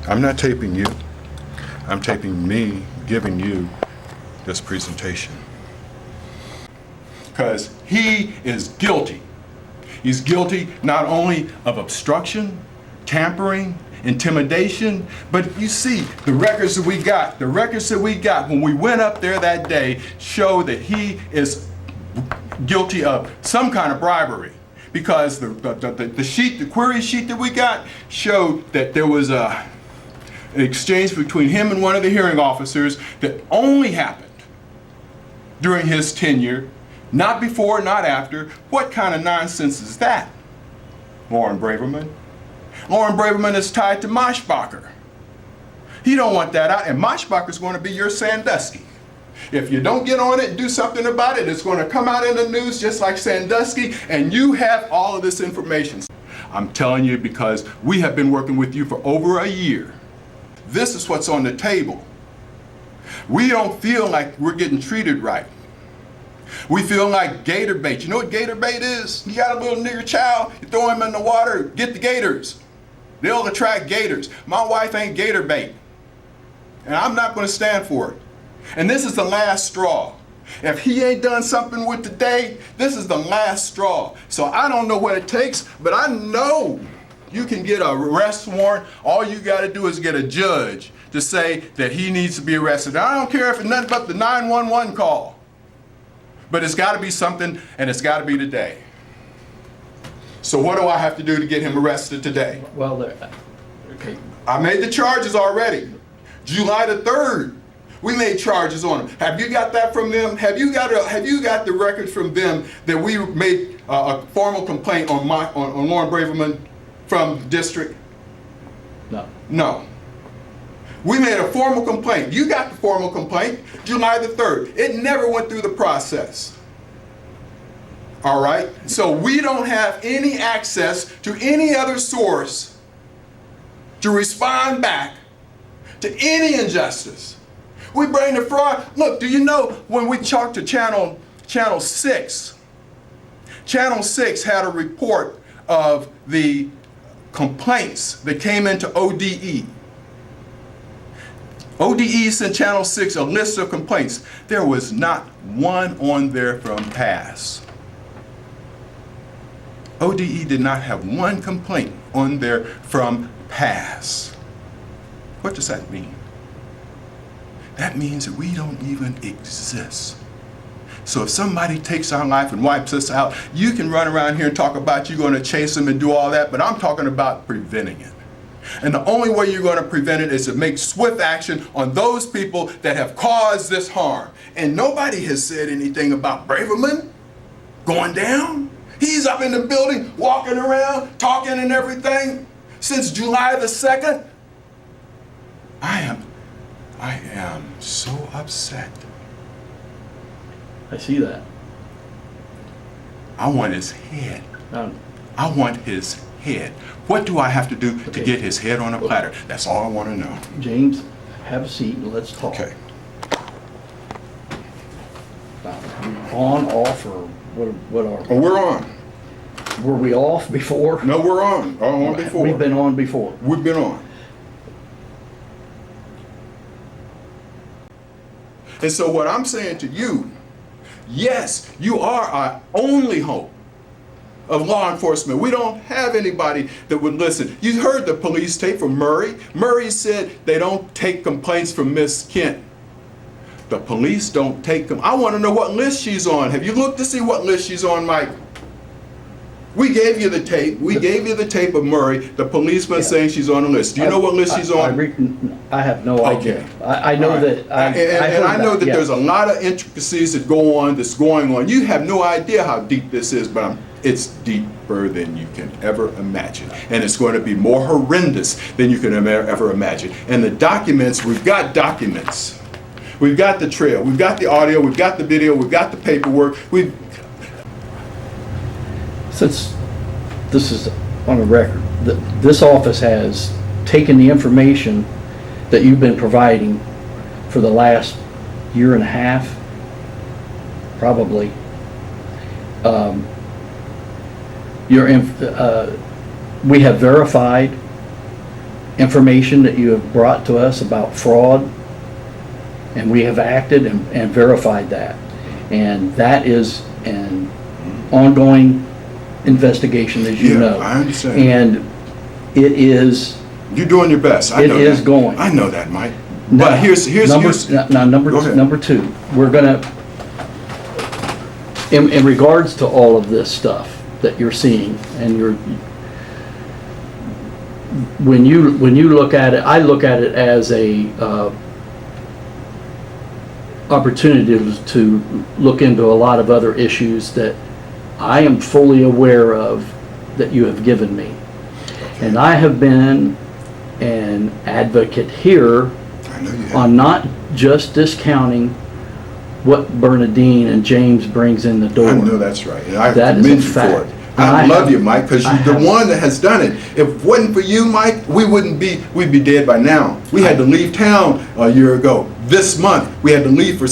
I'm not taping you. I'm taping me giving you this presentation. Because he is guilty. He's guilty not only of obstruction, tampering, intimidation, but you see, the records that we got when we went up there that day show that he is guilty of some kind of bribery. Because the query sheet that we got showed that there was an exchange between him and one of the hearing officers that only happened during his tenure, not before, not after. What kind of nonsense is that, Loren Braverman? Loren Braverman is tied to Moshbacher. He don't want that out, and Moshbacher's going to be your Sandusky. If you don't get on it and do something about it, it's going to come out in the news just like Sandusky, and you have all of this information. I'm telling you because we have been working with you for over a year. This is what's on the table. We don't feel like we're getting treated right. We feel like gator bait. You know what gator bait is? You got a little nigger child, you throw him in the water, get the gators. They'll attract gators. My wife ain't gator bait, and I'm not going to stand for it. And this is the last straw. If he ain't done something with today, this is the last straw. So I don't know what it takes, but I know you can get an arrest warrant. All you got to do is get a judge to say that he needs to be arrested. I don't care if it's nothing but the 911 call. But it's got to be something, and it's got to be today. So what do I have to do to get him arrested today? Well, okay. I made the charges already. July the 3rd. We made charges on them. Have you got that from them? Have you got the records from them that we made a formal complaint on Loren Braverman from the district? No. No. We made a formal complaint. You got the formal complaint, July the 3rd. It never went through the process. All right? So we don't have any access to any other source to respond back to any injustice. We bring the fraud. Look, do you know when we talked to Channel 6, Channel 6 had a report of the complaints that came into ODE. ODE sent Channel 6 a list of complaints. There was not one on there from past. ODE did not have one complaint on there from past. What does that mean? That means that we don't even exist. So if somebody takes our life and wipes us out, you can run around here and talk about you're going to chase them and do all that, but I'm talking about preventing it. And the only way you're going to prevent it is to make swift action on those people that have caused this harm. And nobody has said anything about Braverman going down. He's up in the building, walking around, talking and everything since July the 2nd. I am so upset. I see that. I want his head. I want his head. What do I have to do to get his head on a platter? That's all I want to know. James, have a seat and let's talk. Okay. On, off, or what are we? Oh, we're on. Were we off before? No, we're on. On before. We've been on before. We've been on. And so what I'm saying to you, yes, you are our only hope of law enforcement. We don't have anybody that would listen. You heard the police tape from Murray. Murray said they don't take complaints from Miss Kent. The police don't take them. I want to know what list she's on. Have you looked to see what list she's on, Mike? We gave you the tape. We gave you the tape of Murray, the policeman saying she's on the list. Do you know what list she's on? I have no idea. I know that. I know that there's a lot of intricacies that go on, that's going on. You have no idea how deep this is, but it's deeper than you can ever imagine. And it's going to be more horrendous than you can ever imagine. And the documents, we've got documents. We've got the trail. We've got the audio. We've got the video. We've got the paperwork. Since this is on the record, this office has taken the information that you've been providing for the last year and a half, probably. We have verified information that you have brought to us about fraud, and we have acted and verified that. And that is an ongoing investigation, as you Yeah, know. I understand. And it is, You're doing your best. I It know is that. going. I know that, Mike. now, But here's number Go ahead. number two, we're gonna, in regards to all of this stuff that you're seeing, and when you look at it, I look at it as a opportunity to look into a lot of other issues that I am fully aware of that you have given me. And I have been an advocate here I know you have. on not just discounting what Bernadine and James brings in the door. I know that's right. And I That is a commend you for fact. it. And I I love have- you, Mike, because I you're the have- one that has done it. If it wasn't for you, Mike, we'd be dead by now. We had to leave town a year ago. This month, we had to leave for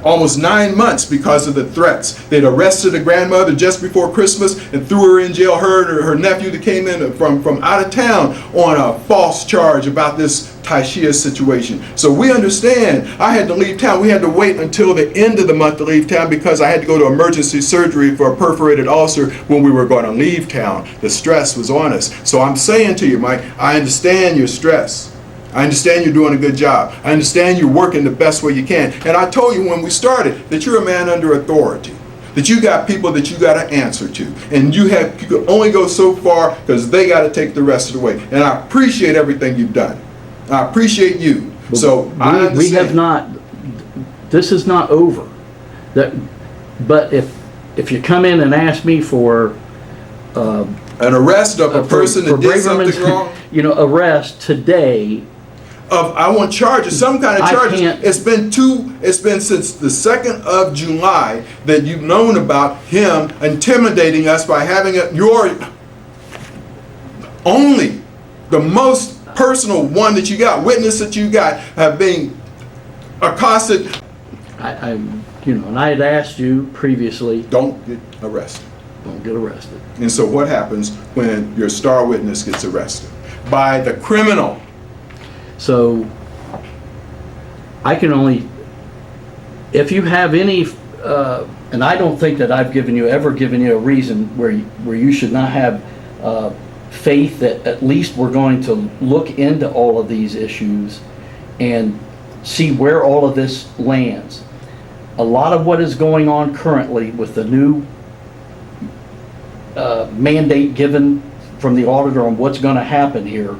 almost 9 months because of the threats. They'd arrested a grandmother just before Christmas and threw her in jail, her and her nephew that came in from out of town on a false charge about this Taishia situation. So we understand. I had to leave town. We had to wait until the end of the month to leave town because I had to go to emergency surgery for a perforated ulcer when we were going to leave town. The stress was on us. So I'm saying to you, Mike, I understand your stress. I understand you're doing a good job. I understand you're working the best way you can. And I told you when we started that you're a man under authority, that you got people that you got to answer to. And you can only go so far because they got to take the rest of the way. And I appreciate everything you've done. I appreciate you. So I understand. We have not, this is not over. But if you come in and ask me for an arrest of a person that did something Braverman's, wrong. arrest today. I want charges, some kind of I charges. can't- It's been since the 2nd of July that you've known about him intimidating us by having your only, the most personal one that you got, witness that you got, have been accosted. And I had asked you previously, Don't get arrested. don't get arrested. And so what happens when your star witness gets arrested? By the criminal. So I can only, if you have any, and I don't think that I've ever given you a reason where you should not have faith that at least we're going to look into all of these issues and see where all of this lands. A lot of what is going on currently with the new mandate given from the auditor on what's going to happen here,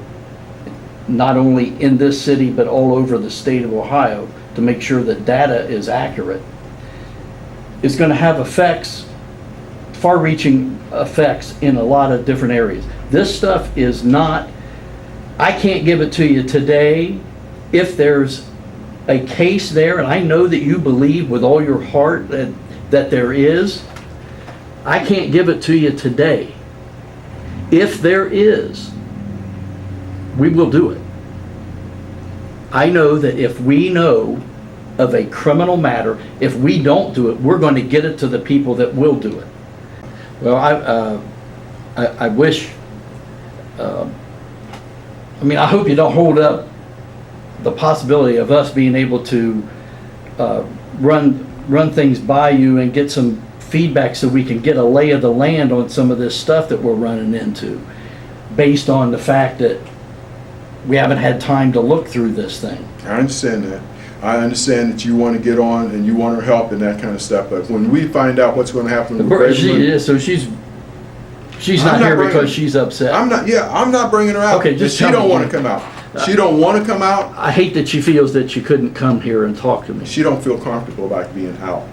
not only in this city but all over the state of Ohio, to make sure that data is accurate, is going to have effects, far-reaching effects in a lot of different areas. This stuff is not, I can't give it to you today. If there's a case there, and I know that you believe with all your heart that there is, I can't give it to you today. If there is, we will do it. I know that if we know of a criminal matter, if we don't do it, we're going to get it to the people that will do it. Well, I wish, I hope you don't hold up the possibility of us being able to run things by you and get some feedback so we can get a lay of the land on some of this stuff that we're running into, based on the fact that we haven't had time to look through this thing. I understand that. I understand that you want to get on and you want her help and that kind of stuff. But when we find out what's going to happen with Braverman, So she's I'm not not here bringing- because she's upset. I'm not bringing her out. Okay, just she tell don't me. want to come out. She don't want to come out. I hate that she feels that she couldn't come here and talk to me. She don't feel comfortable about being out.